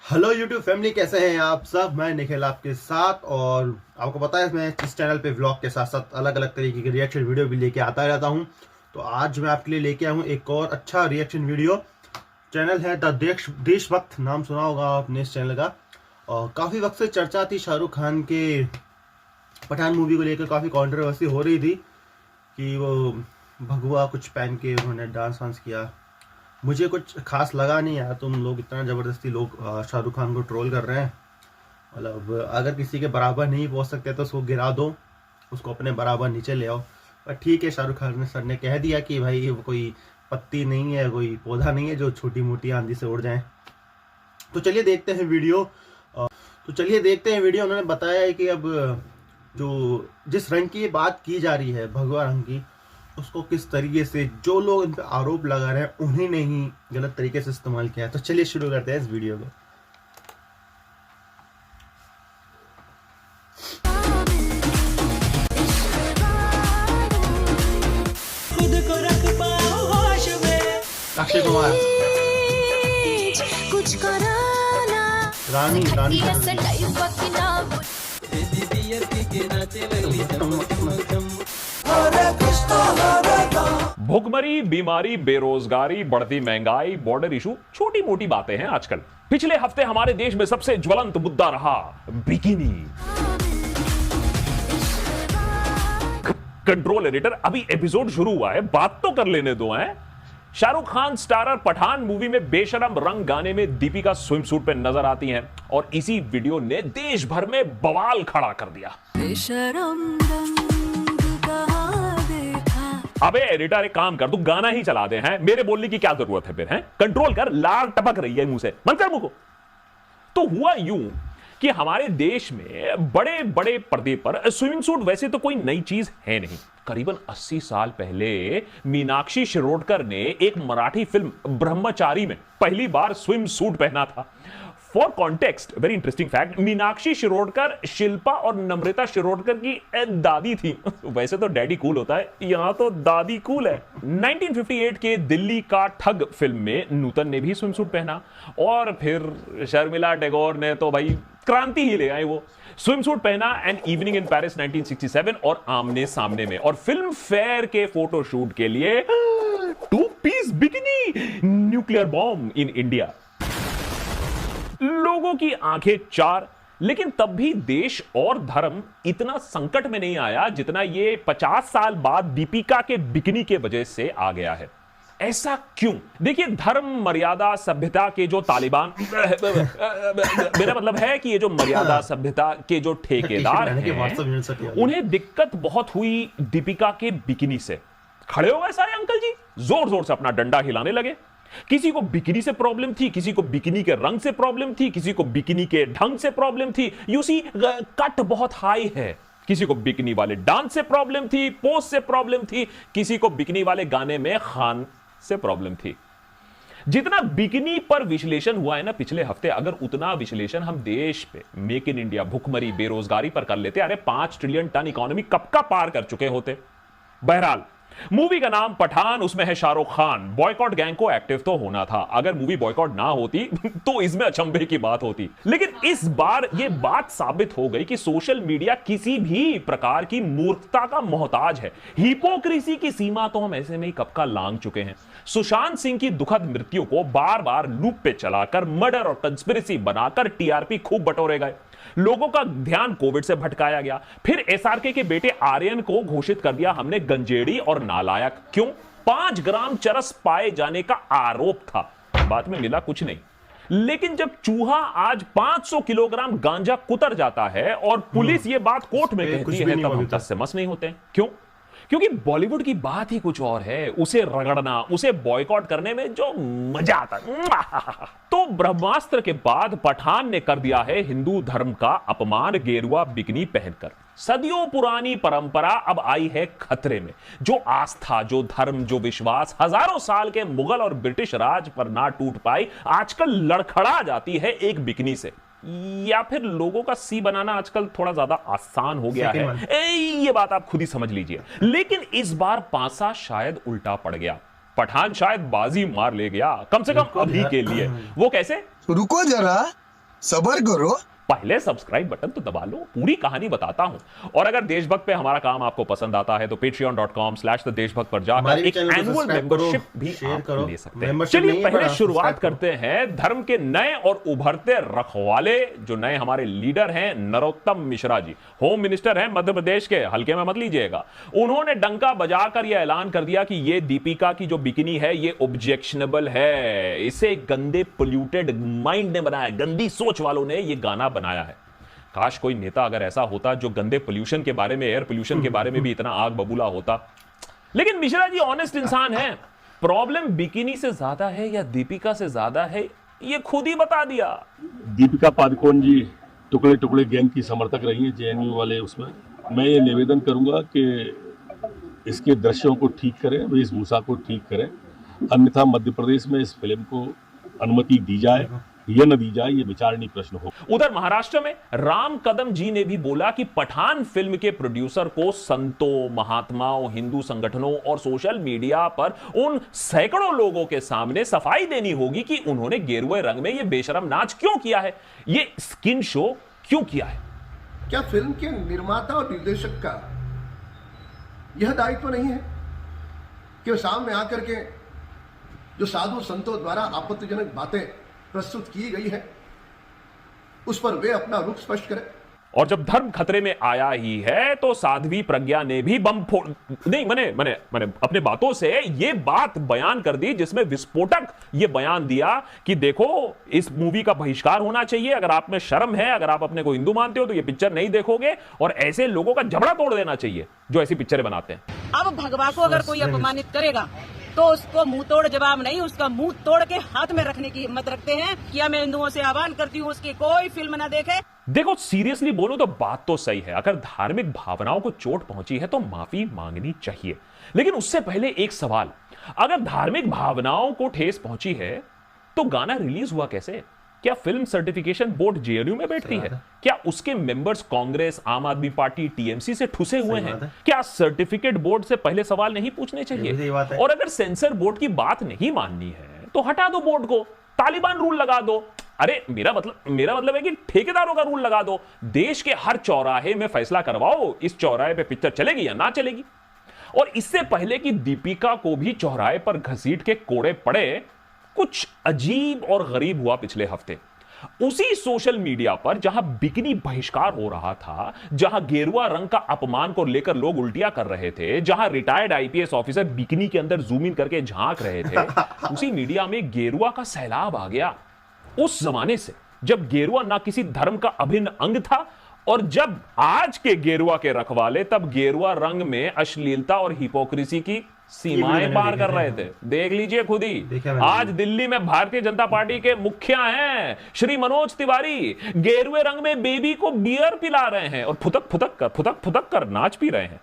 Hello YouTube family, कैसे हैं आप सब। मैं निखिल आपके साथ, और आपको पता है मैं इस चैनल पे व्लॉग के साथ साथ अलग अलग तरीके की रिएक्शन वीडियो भी लेके आता रहता हूं। तो आज मैं आपके लिए लेके आया हूं एक और अच्छा रिएक्शन वीडियो। चैनल है द देशभक्त, नाम सुना होगा आपने इस चैनल का। और काफ़ी वक्त से चर्चा थी शाहरुख खान के पठान मूवी को लेकर, काफ़ी कंट्रोवर्सी हो रही थी कि वो भगवा कुछ पहन के उन्होंने डांस वांस किया। मुझे कुछ खास लगा नहीं यार, तुम लोग इतना ज़बरदस्ती लोग शाहरुख खान को ट्रोल कर रहे हैं। मतलब अगर किसी के बराबर नहीं पहुंच सकते तो उसको गिरा दो, उसको अपने बराबर नीचे ले आओ। पर ठीक है, शाहरुख खान सर ने कह दिया कि भाई वो कोई पत्ती नहीं है, कोई पौधा नहीं है जो छोटी मोटी आंधी से उड़ जाए। तो चलिए देखते हैं वीडियो। उन्होंने बताया है कि अब जो जिस रंग की बात की जा रही है, भगवा रंग की, उसको किस तरीके से जो लोग इन पे आरोप लगा रहे हैं उन्हीं ने ही गलत तरीके से इस्तेमाल किया है। तो चलिए शुरू करते हैं इस वीडियो को। अक्षय कुमार, कुछ कराना रानी भुखमरी, बीमारी, बेरोजगारी, बढ़ती महंगाई, बॉर्डर इशू छोटी मोटी बातें हैं आजकल। पिछले हफ्ते हमारे देश में सबसे ज्वलंत मुद्दा रहा बिकिनी। कंट्रोल एडिटर, अभी एपिसोड शुरू हुआ है, बात तो कर लेने दो। हैं शाहरुख खान स्टारर पठान मूवी में बेशरम रंग गाने में दीपिका स्विम सूट पे नजर आती हैं और इसी वीडियो ने देश भर में बवाल खड़ा कर दिया। बेशरम रंग कहाँ देखा। अबे एडिटर, एक काम कर, तू गाना ही चला दे। हैं मेरे बोलने की क्या जरूरत है फिर? हैं कंट्रोल कर, लार टपक रही है मुंह से, बंद कर मुंह को। तो हुआ यूं कि हमारे देश में बड़े बड़े पर्दे पर स्विमिंग सूट वैसे तो कोई नई चीज है नहीं। करीबन 80 साल पहले मीनाक्षी शिरोडकर ने एक मराठी फिल्म ब्रह्मचारी में पहली बार स्विम सूट पहना था। For context, very interesting fact, Meenakshi Shirodkar Shilpa और नम्रता शिरोडकर की दादी थी। वैसे तो डैडी कूल होता है, यहां तो दादी कूल है। 1958 के दिल्ली का ठग फिल्म में नूतन ने भी स्विम सूट पहना, और फिर शर्मिला टैगोर ने तो भाई क्रांति ही ले आई। वो स्विम सूट पहना एन इवनिंग इन पेरिस 1967 और आमने सामने में, और फिल्म फेयर के फोटोशूट के लिए 2 piece bikini, nuclear bomb in India. लोगों की आंखें चार, लेकिन तब भी देश और धर्म इतना संकट में नहीं आया जितना ये 50 साल बाद दीपिका के बिकिनी के वजह से आ गया है। ऐसा क्यों? देखिए, धर्म, मर्यादा, सभ्यता के जो तालिबान मेरा मतलब है कि ये जो मर्यादा सभ्यता के जो ठेकेदार हैं, उन्हें दिक्कत बहुत हुई दीपिका के बिकिनी से। खड़े हो गए सारे अंकल जी, जोर जोर से अपना डंडा हिलाने लगे। किसी को बिकिनी से प्रॉब्लम थी, किसी को बिकिनी के रंग से प्रॉब्लम थी, किसी को बिकिनी के ढंग से प्रॉब्लम थी। यू सी, कट बहुत हाई है। किसी को बिकिनी वाले डांस से प्रॉब्लम थी, पोज से प्रॉब्लम थी, किसी को बिकिनी वाले गाने में खान से प्रॉब्लम थी। जितना बिकिनी पर विश्लेषण हुआ है ना पिछले हफ्ते, अगर उतना विश्लेषण हम देश पे मेक इन इंडिया, भुखमरी, बेरोजगारी पर कर लेते, अरे 5 ट्रिलियन टन इकोनॉमी कब का पार कर चुके होते। बहरहाल, मूवी का नाम पठान, उसमें है शाहरुख खान। बॉयकॉट गैंग को एक्टिव तो होना था। अगर मूवी बॉयकॉट ना होती तो इसमें अचंभे की बात होती। लेकिन इस बार यह बात साबित हो गई कि सोशल मीडिया किसी भी प्रकार की मूर्खता का मोहताज है। हिपोक्रेसी की सीमा तो हम ऐसे में ही कब का लांघ चुके हैं। सुशांत सिंह की दुखद मृत्यु को बार बार लूप पे चलाकर, मर्डर और कंस्पिरेसी बनाकर टीआरपी खूब बटोरे गए। लोगों का ध्यान कोविड से भटकाया गया। फिर एसआरके के बेटे आर्यन को घोषित कर दिया हमने गंजेड़ी और नालायक। क्यों? 5 ग्राम चरस पाए जाने का आरोप था, बाद में मिला कुछ नहीं। लेकिन जब चूहा आज 500 किलोग्राम गांजा कुतर जाता है और पुलिस ये बात कोर्ट में कहती है, तब हम टस से मस नहीं होते। क्यों? क्योंकि बॉलीवुड की बात ही कुछ और है। उसे रगड़ना, उसे बॉयकॉट करने में जो मजा आता है। तो ब्रह्मास्त्र के बाद पठान ने कर दिया है हिंदू धर्म का अपमान, गेरुआ बिकिनी पहनकर। सदियों पुरानी परंपरा अब आई है खतरे में। जो आस्था, जो धर्म, जो विश्वास हजारों साल के मुगल और ब्रिटिश राज पर ना टूट पाई, आजकल लड़खड़ा जाती है एक बिकिनी से। या फिर लोगों का सी बनाना आजकल थोड़ा ज्यादा आसान हो गया है। ये बात आप खुद ही समझ लीजिए। लेकिन इस बार पासा शायद उल्टा पड़ गया। पठान शायद बाजी मार ले गया, कम से कम अभी के लिए। वो कैसे? रुको जरा, सबर करो। पहले सब्सक्राइब बटन तो दबा लो, पूरी कहानी बताता हूं। और अगर देशभक्त पे हमारा काम आपको पसंद आता है तो patreon.com/देशभक्त पर जाकर हमारे एक चैनल को एनुअल सब्सक्राइब मेंबरशिप करो, भी शेयर आप करो। ले सकते हैं। मेंबरशिप चलिए नहीं है, पहले पर शुरुआत सब्सक्राइब करो। करते हैं धर्म के नए और उभरते रखवाले, जो नए हमारे लीडर हैं नरोत्तम मिश्रा जी। होम मिनिस्टर हैं मध्य प्रदेश के, हल्के में मत लीजिएगा। उन्होंने डंका बजाकर यह ऐलान कर दिया कि ये दीपिका की जो बिकिनी है ये ऑब्जेक्शनेबल है। इसे गंदे पोल्यूटेड माइंड ने बनाया, गंदी सोच वालों ने ये गाना बनाया है। काश कोई नेता अगर ऐसा होता जो गंदे पोल्यूशन के बारे में, एयर पोल्यूशन के बारे में भी इतना आग बबूला होता। लेकिन मिश्रा जी ऑनेस्ट इंसान है। प्रॉब्लम बिकिनी से ज्यादा है या दीपिका से ज्यादा है, ये खुद ही बता दिया। दीपिका पादुकोण जी टुकड़े टुकड़े गैंग की समर्थक रही हैं जेएनयू वाले उसमें। मैं ये निवेदन करूंगा कि इसके दृश्यों को ठीक करें, वेशभूषा को ठीक करें, अन्यथा मध्य प्रदेश में इस फिल्म को अनुमति दी जाए या न दी जाए, ये विचारणीय प्रश्न हो। उधर महाराष्ट्र में राम कदम जी ने भी बोला कि पठान फिल्म के प्रोड्यूसर को संतों, महात्माओं, हिंदू संगठनों और सोशल मीडिया पर उन सैकड़ों लोगों के सामने सफाई देनी होगी कि उन्होंने गेरुए रंग में यह बेशरम नाच क्यों किया है, ये स्किन शो क्यों किया है। क्या फिल्म के निर्माता और निर्देशक का यह दायित्व नहीं है कि सामने आकर के जो साधु संतों द्वारा आपत्तिजनक बातें प्रस्तुत की गई है उस पर वे अपना रुख स्पष्ट करें। और जब धर्म खतरे में आया ही है तो साध्वी प्रज्ञा ने भी बम फोड़ नहीं, मैंने अपने बातों से ये बात बयान कर दी जिसमें विस्फोटक ये बयान दिया कि देखो इस मूवी का बहिष्कार होना चाहिए। अगर आप में शर्म है, अगर आप अपने को हिंदू मानते हो तो ये पिक्चर नहीं देखोगे, और ऐसे लोगों का जबड़ा तोड़ देना चाहिए जो ऐसी पिक्चरें बनाते हैं। अब भगवा को अगर कोई अपमानित करेगा तो उसको मुंह तोड़ जवाब नहीं, उसका मुंह तोड़ के हाथ में रखने की हिम्मत रखते हैं। क्या मैं हिंदुओं से आह्वान करती हूँ उसकी कोई फिल्म ना देखे। देखो सीरियसली बोलो तो बात तो सही है, अगर धार्मिक भावनाओं को चोट पहुंची है तो माफी मांगनी चाहिए। लेकिन उससे पहले एक सवाल, अगर धार्मिक भावनाओं को ठेस पहुंची है तो गाना रिलीज हुआ कैसे? क्या फिल्म सर्टिफिकेशन बोर्ड जेएनयू में बैठती है? क्या उसके मेंबर्स कांग्रेस, आम आदमी पार्टी, टीएमसी से ठुसे हुए हैं? क्या सर्टिफिकेट बोर्ड से पहले सवाल नहीं पूछने चाहिए? और अगर सेंसर बोर्ड की बात नहीं माननी है तो हटा दो बोर्ड को, तालिबान रूल लगा दो। अरे मेरा मतलब है कि ठेकेदारों का रूल लगा दो। देश के हर चौराहे में फैसला करवाओ इस चौराहे पे पिक्चर चलेगी या ना चलेगी। और इससे पहले कि दीपिका को भी चौराहे पर घसीट के कोड़े पड़े, कुछ अजीब और गरीब हुआ पिछले हफ्ते। उसी सोशल मीडिया पर जहां बिकिनी बहिष्कार हो रहा था, जहां गेरुआ रंग का अपमान को लेकर लोग उल्टियां कर रहे थे, जहां रिटायर्ड आईपीएस ऑफिसर बिकिनी के अंदर जूम इन करके झांक रहे थे, उसी मीडिया में गेरुआ का सैलाब आ गया। उस जमाने से जब गेरुआ ना किसी धर्म का अभिन्न अंग था, और जब आज के गेरुआ के रखवाले तब गेरुआ रंग में अश्लीलता और हिपोक्रेसी की सीमाएं पार कर रहे थे। देख लीजिए खुद ही, आज दिल्ली में भारतीय जनता पार्टी के मुखिया हैं श्री मनोज तिवारी, गेरुए रंग में बेबी को बियर पिला रहे हैं और फुदक फुदक कर नाच पी रहे हैं।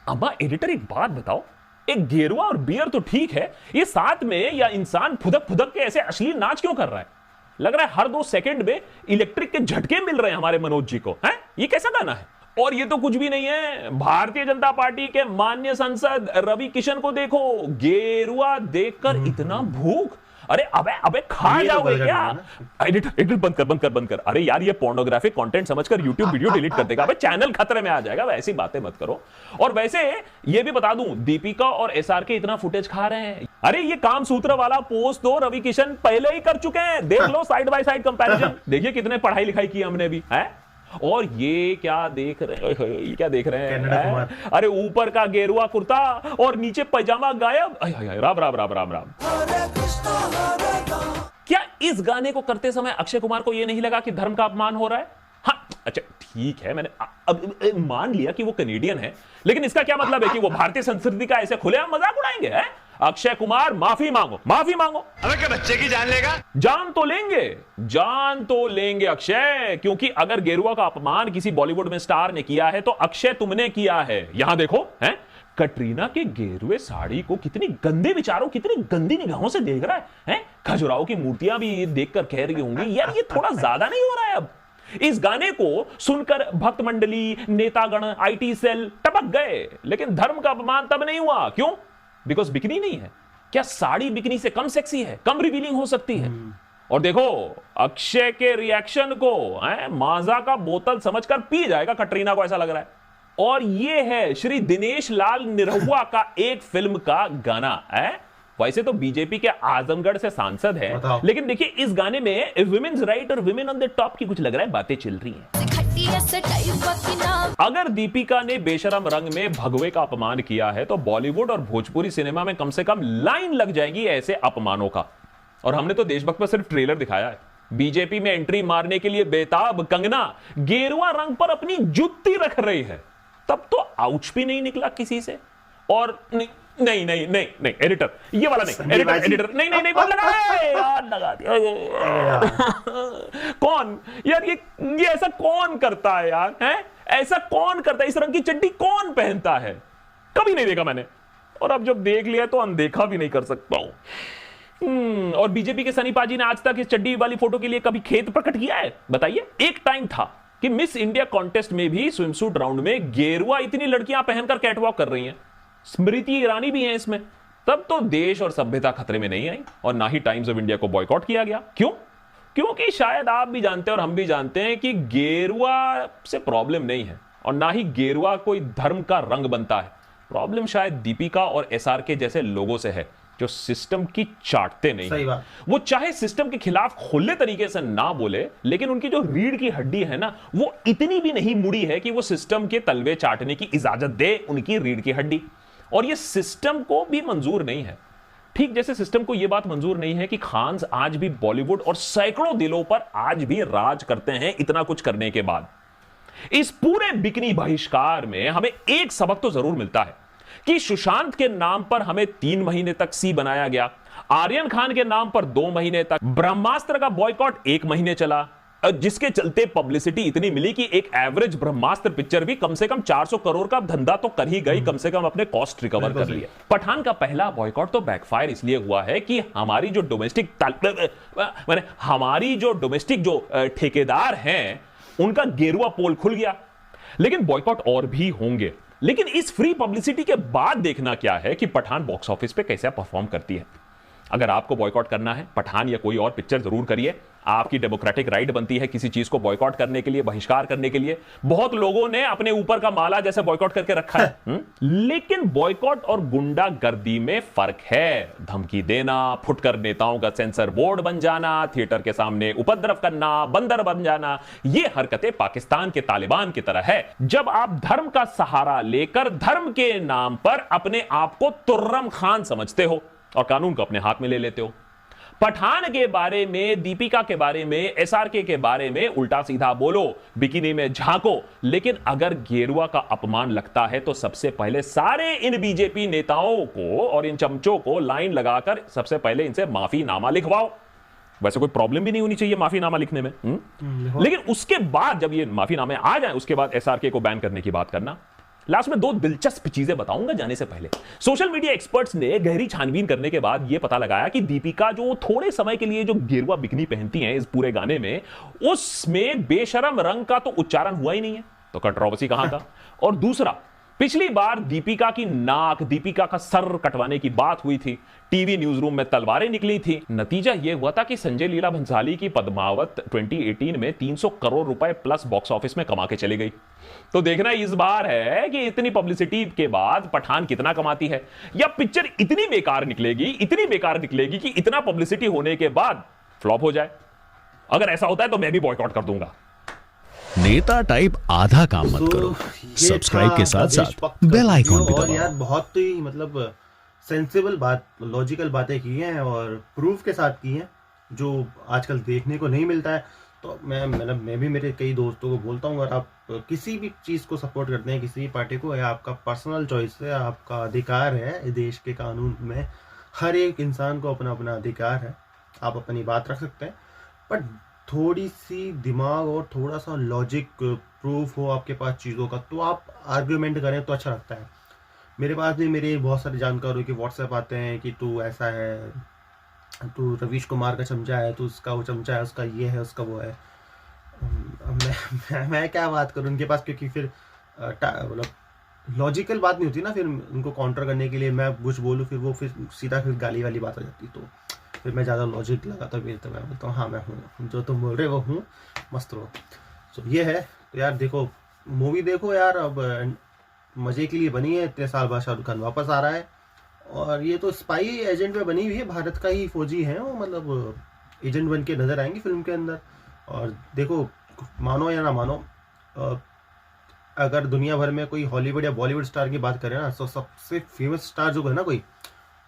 अम्मा एडिटर एक बात बताओ, एक गेरुआ और बियर तो ठीक है, ये साथ में या इंसान फुदक के ऐसे अश्लील नाच क्यों कर रहा है? लग रहा है हर 2 सेकंड में इलेक्ट्रिक के झटके मिल रहे हैं हमारे मनोज जी को। हैं? ये कैसा गाना है? और ये तो कुछ भी नहीं है, भारतीय जनता पार्टी के माननीय सांसद रवि किशन को देखो, गेरुआ देखकर इतना भूख। अरे अबे खा जाओगे क्या? एडिटर बंद कर। अरे यार ये पोर्नोग्राफिक कंटेंट समझकर YouTube वीडियो डिलीट कर देगा। अबे चैनल खतरे में आ जाएगा, ऐसी बातें मत करो। और वैसे ये भी बता दूं, दीपिका और एसआरके इतना फुटेज खा रहे हैं। अरे ये काम सूत्र वाला पोस्ट तो रवि किशन पहले ही कर चुके हैं, देख लो साइड बाय साइड कंपैरिजन। देखिए कितने पढ़ाई लिखाई की हमने भी है। और ये क्या देख रहे हैं? अरे ऊपर का गेरुआ कुर्ता और नीचे पैजामा गायब। राम। क्या इस गाने को करते समय अक्षय कुमार को यह नहीं लगा कि धर्म का अपमान हो रहा है? हाँ अच्छा ठीक है, मैंने अब मान लिया कि वो कनेडियन है, लेकिन इसका क्या मतलब है कि वो भारतीय संस्कृति का ऐसे खुलेआम मजाक उड़ाएंगे? है अक्षय कुमार, माफी मांगो। अबे क्या बच्चे की जान लेगा? जान तो लेंगे अक्षय, क्योंकि अगर गेरुआ का अपमान किसी बॉलीवुड में स्टार ने किया है तो अक्षय तुमने किया है। यहां देखो हैं, कटरीना के गेरुए साड़ी को कितनी गंदे विचारों, कितनी गंदी निगाहों से देख रहा है? खजुराहो की मूर्तियां भी देखकर कह रही होंगी यार ये थोड़ा ज्यादा नहीं हो रहा है अब? इस गाने को सुनकर भक्त मंडली, नेतागण, आईटी सेल टपक गए, लेकिन धर्म का अपमान तब नहीं हुआ। क्यों? बिकॉज बिकिनी नहीं है। क्या साड़ी बिकनी से कम सेक्सी है, कम रिवीलिंग हो सकती है? और देखो अक्षय के रिएक्शन को माजा का बोतल समझकर पी जाएगा कटरीना को, ऐसा लग रहा है। और ये है श्री दिनेश लाल निरहुआ का एक फिल्म का गाना है। वैसे तो बीजेपी के आजमगढ़ से सांसद है, लेकिन देखिए इस गाने में विमेन्स राइट और विमेन ऑन द टॉप की कुछ लग रहा है बातें चल रही हैं। अगर दीपिका ने बेशरम रंग में भगवे का अपमान किया है तो बॉलीवुड और भोजपुरी सिनेमा में कम से कम लाइन लग जाएगी ऐसे अपमानों का। और हमने तो देशभक्त पर सिर्फ ट्रेलर दिखाया है। बीजेपी में एंट्री मारने के लिए बेताब कंगना गेरुआ रंग पर अपनी जुत्ती रख रही है, तब तो आउच भी नहीं निकला किसी से। और नहीं एडिटर, ये वाला नहीं, एडिटर नहीं बंद लगा दिया। कौन यार ये ऐसा कौन करता है यार? हैं ऐसा कौन करता है? इस रंग की चड्डी कौन पहनता है? कभी नहीं देखा मैंने, और अब जब देख लिया तो अनदेखा भी नहीं कर सकता हूं। और बीजेपी के सनी पाजी ने आज तक इस चड्डी वाली फोटो के लिए कभी खेद प्रकट किया है? बताइए। एक टाइम था कि मिस इंडिया कॉन्टेस्ट में भी स्विमसूट राउंड में गेरुआ इतनी लड़कियां पहनकर कैटवॉक कर रही हैं, स्मृति ईरानी भी हैं इसमें। तब तो देश और सभ्यता खतरे में नहीं आई और ना ही टाइम्स ऑफ इंडिया को बॉयकॉट किया गया। क्यों? क्योंकि शायद आप भी जानते हैं और हम भी जानते हैं कि गेरुआ से प्रॉब्लम नहीं है और ना ही गेरुआ कोई धर्म का रंग बनता है। प्रॉब्लम शायद दीपिका और एसआरके जैसे लोगों से है जो सिस्टम की चाटते नहीं है। वो चाहे सिस्टम के खिलाफ खुले तरीके से ना बोले, लेकिन उनकी जो रीढ़ की हड्डी है ना, वो इतनी भी नहीं मुड़ी है कि वो सिस्टम के तलवे चाटने की इजाजत दे उनकी रीढ़ की हड्डी। और ये सिस्टम को भी मंजूर नहीं है, ठीक जैसे सिस्टम को यह बात मंजूर नहीं है कि खान्स आज भी बॉलीवुड और सैकड़ों दिलों पर आज भी राज करते हैं। इतना कुछ करने के बाद इस पूरे बिकनी बहिष्कार में हमें एक सबक तो जरूर मिलता है कि सुशांत के नाम पर हमें 3 महीने तक सी बनाया गया, आर्यन खान के नाम पर 2 महीने तक, ब्रह्मास्त्र का बॉयकॉट 1 महीने चला, जिसके चलते पब्लिसिटी इतनी मिली कि एक एवरेज ब्रह्मास्त्र पिक्चर भी कम से कम 400 करोड़ का धंधा तो कर ही गई, कम से कम अपने कॉस्ट रिकवर कर लिया। पठान का पहला बॉयकॉट तो बैकफायर इसलिए हुआ है कि हमारी जो डोमेस्टिक जो ठेकेदार हैं उनका गेरुआ पोल खुल गया। लेकिन बॉयकॉट और भी होंगे। लेकिन इस फ्री पब्लिसिटी के बाद देखना क्या है कि पठान बॉक्स ऑफिस पे कैसे परफॉर्म करती है। अगर आपको बॉयकॉट करना है पठान या कोई और पिक्चर जरूर करिए, आपकी डेमोक्रेटिक राइट बनती है किसी चीज को बॉयकॉट करने के लिए, बहिष्कार करने के लिए। बहुत लोगों ने अपने ऊपर का माला जैसे बॉयकॉट करके रखा है। लेकिन बॉयकॉट और गुंडागर्दी में फर्क है। धमकी देना, फुटकर नेताओं का सेंसर बोर्ड बन जाना, थिएटर के सामने उपद्रव करना, बंदर बन जाना, ये हरकतें पाकिस्तान के तालिबान की तरह है। जब आप धर्म का सहारा लेकर धर्म के नाम पर अपने आप को तुर्रम खान समझते हो और कानून को अपने हाथ में ले लेते हो। पठान के बारे में, दीपिका के बारे में, एसआरके के बारे में उल्टा सीधा बोलो, बिकिनी में झांको, लेकिन अगर गेरुआ का अपमान लगता है तो सबसे पहले सारे इन बीजेपी नेताओं को और इन चमचों को लाइन लगाकर सबसे पहले इनसे माफीनामा लिखवाओ। वैसे कोई प्रॉब्लम भी नहीं होनी चाहिए माफीनामा लिखने में, लेकिन उसके बाद जब ये माफीनामे आ जाए उसके बाद एसआरके को बैन करने की बात करना। लास्ट में 2 दिलचस्प चीजें बताऊंगा जाने से पहले। सोशल मीडिया एक्सपर्ट्स ने गहरी छानबीन करने के बाद यह पता लगाया कि दीपिका जो थोड़े समय के लिए जो गेरुआ बिकनी पहनती हैं इस पूरे गाने में, उसमें बेशरम रंग का तो उच्चारण हुआ ही नहीं है, तो कंट्रोवर्सी कहां का। और दूसरा, पिछली बार दीपिका की नाक, दीपिका का सर कटवाने की बात हुई थी, टीवी न्यूज रूम में तलवारें निकली थी। नतीजा यह हुआ था कि संजय लीला भंसाली की पद्मावत 2018 में 300 करोड़ रुपए प्लस बॉक्स ऑफिस में कमा के चली गई। तो देखना इस बार है कि इतनी पब्लिसिटी के बाद पठान कितना कमाती है, या पिक्चर इतनी बेकार निकलेगी कि इतना पब्लिसिटी होने के बाद फ्लॉप हो जाए। अगर ऐसा होता है तो मैं भी बॉयकॉट कर दूंगा। नेता टाइप आधा काम मत करो, सब्सक्राइब के साथ साथ बेल आइकॉन भी दबाओ। यार बहुत ही मतलब सेंसिबल बात, लॉजिकल बातें की हैं और प्रूफ के साथ की हैं, जो आजकल देखने को नहीं मिलता है। तो मैं भी मेरे कई दोस्तों को बोलता हूँ, अगर आप किसी भी चीज़ को सपोर्ट करते हैं, किसी भी पार्टी को, या आपका पर्सनल चॉइस है, आपका अधिकार है, देश के कानून में हर एक इंसान को अपना अपना अधिकार है, आप अपनी बात रख सकते हैं, बट थोड़ी सी दिमाग और थोड़ा सा लॉजिक प्रूफ हो आपके पास चीज़ों का, तो आप आर्ग्यूमेंट करें तो अच्छा लगता है। मेरे पास भी मेरे बहुत सारे जानकारों के व्हाट्सएप आते हैं कि तू ऐसा है, तू रवीश कुमार का चमचा है, तू उसका वो चमचा है, उसका ये है, उसका वो है। मैं क्या बात करूं उनके पास, क्योंकि फिर मतलब लॉजिकल बात नहीं होती ना, फिर उनको काउंटर करने के लिए मैं कुछ बोलूँ फिर वो फिर सीधा फिर गाली वाली बात आ जाती, तो फिर मैं ज़्यादा लॉजिक लगाता फिर तो मैं बोलता हूँ हाँ मैं हूँ, जो तुम बोल रहे वो हूँ, मस्त रहो। तो ये है। तो यार देखो मूवी देखो यार, अब मज़े के लिए बनी है, इतने साल बाद शाहरुख खान वापस आ रहा है, और ये तो स्पाई एजेंट में बनी हुई है, भारत का ही फौजी है वो, मतलब एजेंट बन के नजर आएंगे फिल्म के अंदर। और देखो मानो या ना मानो, अगर दुनिया भर में कोई हॉलीवुड या बॉलीवुड स्टार की बात करें ना, तो सबसे फेमस स्टार जो है ना कोई,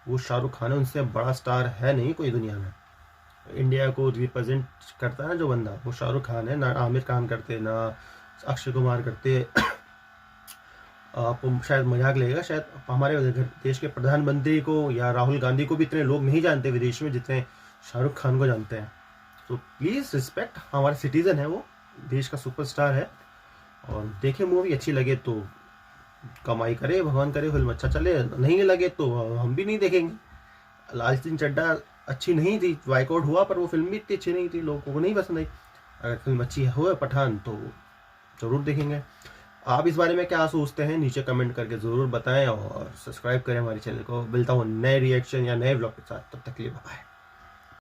वो शाहरुख खान है, उनसे बड़ा स्टार है नहीं कोई दुनिया में। इंडिया को रिप्रेजेंट करता है ना जो बंदा, वो शाहरुख खान है। ना आमिर खान करते, ना अक्षय कुमार करते। आपको शायद मजाक लगेगा, शायद हमारे देश के प्रधानमंत्री को या राहुल गांधी को भी इतने लोग नहीं जानते विदेश में जितने शाहरुख खान को जानते हैं। तो प्लीज़ रिस्पेक्ट, हमारे सिटीज़न है वो, देश का सुपरस्टार है। और देखें मूवी, अच्छी लगे तो कमाई करे, भगवान करे फिल्म अच्छा चले, नहीं लगे तो हम भी नहीं देखेंगे। लाल सिंह चड्ढा अच्छी नहीं थी, बाइकआउट हुआ, पर वो फिल्म भी इतनी अच्छी नहीं थी, लोगों को नहीं पसंद आई। अगर फिल्म अच्छी हो पठान तो ज़रूर देखेंगे। आप इस बारे में क्या सोचते हैं नीचे कमेंट करके ज़रूर बताएं, और सब्सक्राइब करें हमारे चैनल को। मिलता हूँ नए रिएक्शन या नए व्लॉग के साथ, तब तक के लिए बाय।